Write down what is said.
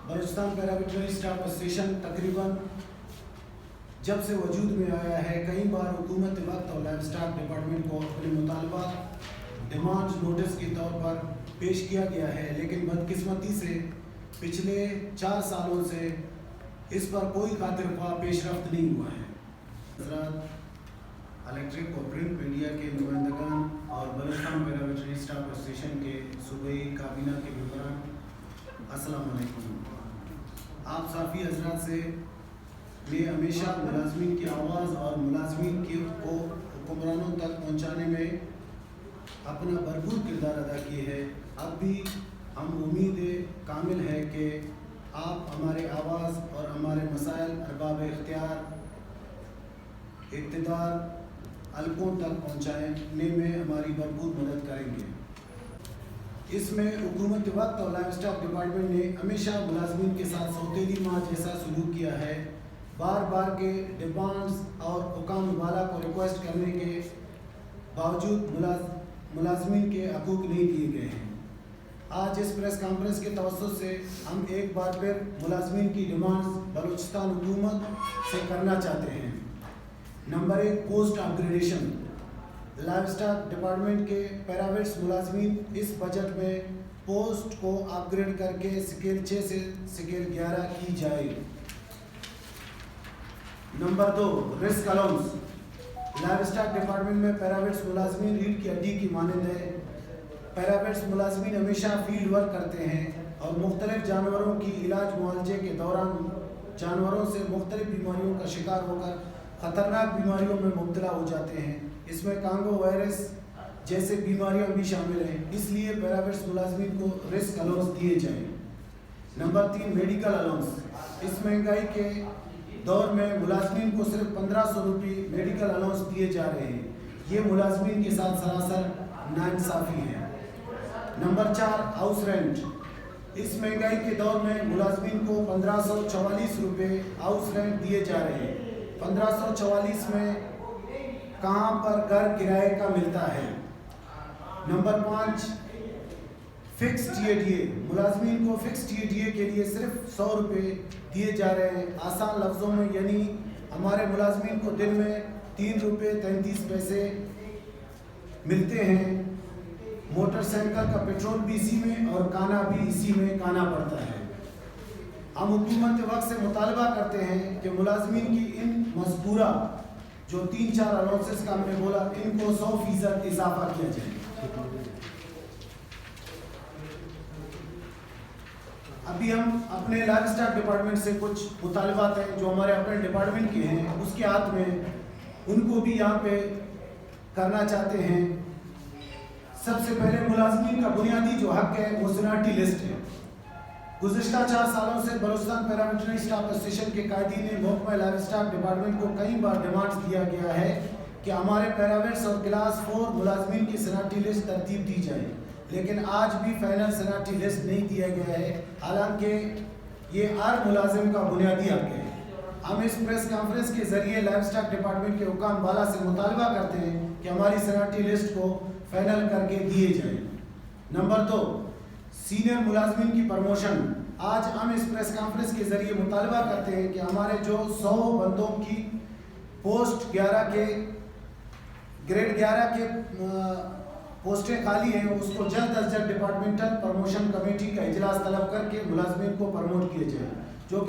Balochistan paramilitary staff association तकरीबन जब से वजूद में आया है, कई बार हुकूमत वक्त और लाइफ स्टाफ डिपार्टमेंट को अपने मुतालबा डिमांड नोटिस के तौर पर पेश किया गया है, लेकिन बदकिस्मती से पिछले 4 सालों से इस पर कोई खातिरख्वाह पेशरफ्त नहीं हुआ है। हज़रात, इलेक्ट्रिक और प्रिंट मीडिया के नुमाइंदगान और बलूचिस्तान पैरामिलिट्री स्टाफ एसोसिएशन के सूबाई काबीना के मेंबरान, अस्सलाम वालेकुम। आप साफ़ी हज़रात से मैं हमेशा मुलाज़मीन की आवाज़ और मुलाज़मीन को हुक्मरानों तक पहुँचाने में अपना भरपूर किरदार अदा किए है। अब भी हम उम्मीद कामिल है कि आप हमारे आवाज़ और हमारे मसाइल अरबाब इख्तियार इक़्तिदार हल्कों तक पहुँचाने में हमारी भरपूर मदद करेंगे। इसमें हुकूमत वक्त और लाइफ स्टाफ डिपार्टमेंट ने हमेशा मुलाज़मीन के साथ सौतेली माँ जैसा सलूक किया है। बार बार के डिमांड्स और हुकाम वाला को रिक्वेस्ट करने के बावजूद मुलाज़मीन के हकूक़ नहीं दिए गए हैं। आज इस प्रेस कॉन्फ्रेंस के तवज्जुह से हम एक बार फिर मुलाज़मीन की डिमांड्स बलूचिस्तान हुकूमत से करना चाहते हैं। Number 1, post upgradation. Life staff department के पैरावेट्स मुलाज़मीन इस बजट में पोस्ट को अपग्रेड करके स्केल 6 से स्केल 11 की जाए। Number 2, risk allowance. Life staff department में पैरावेट्स मुलाज़मीन रीढ़ की हड्डी की मानंद है। पैरावेट्स मुलाज़मीन हमेशा फील्ड वर्क करते हैं और मुख्तलिफ जानवरों की इलाज मुआवजे के दौरान जानवरों से मुख्तलिफ बीमारियों का शिकार होकर ख़तरनाक बीमारियों में मुब्तला हो जाते हैं। इसमें कांगो वायरस जैसे बीमारियां भी शामिल हैं, इसलिए पैरावेट्स मुलाज़मीन को रिस्क अलाउंस दिए जाएँ। Number 3, medical allowance. इस महंगाई के दौर में मुलाज़मीन को सिर्फ 1500 रुपये मेडिकल अलाउंस दिए जा रहे हैं। ये मुलाज़मीन के साथ सरासर नाइंसाफ़ी है। Number 4, house rent. इस महंगाई के दौर में मुलाज़मीन को 1544 रुपये हाउस रेंट दिए जा रहे हैं। 1544 में कहाँ पर घर किराए का मिलता है। Number 5, fix TADA। मुलाज़मीन को फिक्स TADA के लिए सिर्फ 100 रुपये दिए जा रहे हैं। आसान लफ्ज़ों में यानी हमारे मुलाज़मीन को दिन में 3 रुपये 33 पैसे मिलते हैं। मोटरसाइकिल का पेट्रोल भी इसी में और खाना भी इसी में खाना पड़ता है। हम हुकूमत वक्त से मुतालबा करते हैं कि मुलाज़मीन की इन मज़कूरा जो 3-4 अलाउंसेस का हमने बोला, इनको 100% इजाफा किया जाए। अभी हम अपने लाइफ स्टाफ डिपार्टमेंट से कुछ मुतालबात हैं जो हमारे अपने डिपार्टमेंट के हैं, उसके हाथ में उनको भी यहाँ पे करना चाहते हैं। सबसे पहले मुलाज़मीन का बुनियादी जो हक है वो सीनियरिटी लिस्ट है। गुज़िश्ता 4 सालों से बलूचिस्तान पैरामिलिट्री स्टाफ एसोसिएशन के कायदीन महकमा लाइफ स्टाफ डिपार्टमेंट को कई बार डिमांड्स दिया गया है कि हमारे पैरावेट्स और क्लास 4 मुलाज़मीन की सीनियरिटी लिस्ट तरतीब दी जाए, लेकिन आज भी फाइनल सीनियरिटी लिस्ट नहीं दिया गया है, हालांकि ये हर मुलाजिम का बुनियादी हक है। हम इस प्रेस कॉन्फ्रेंस के ज़रिए लाइफ स्टाफ डिपार्टमेंट के हुकाम वाला से मुतालबा करते हैं कि हमारी सीनियरिटी लिस्ट को फाइनल करके दिए जाए। नंबर 2, सीनियर मुलाज़मीन की प्रमोशन। आज हम इस प्रेस कॉन्फ्रेंस के ज़रिए मुतालबा करते हैं कि हमारे जो 100 बंदों की पोस्ट 11 के ग्रेड 11 के पोस्टें खाली हैं, उसको जल्द अज जल्द डिपार्टमेंटल प्रमोशन कमेटी का इजलास तलब करके मुलाज़मीन को प्रमोट किए जाए।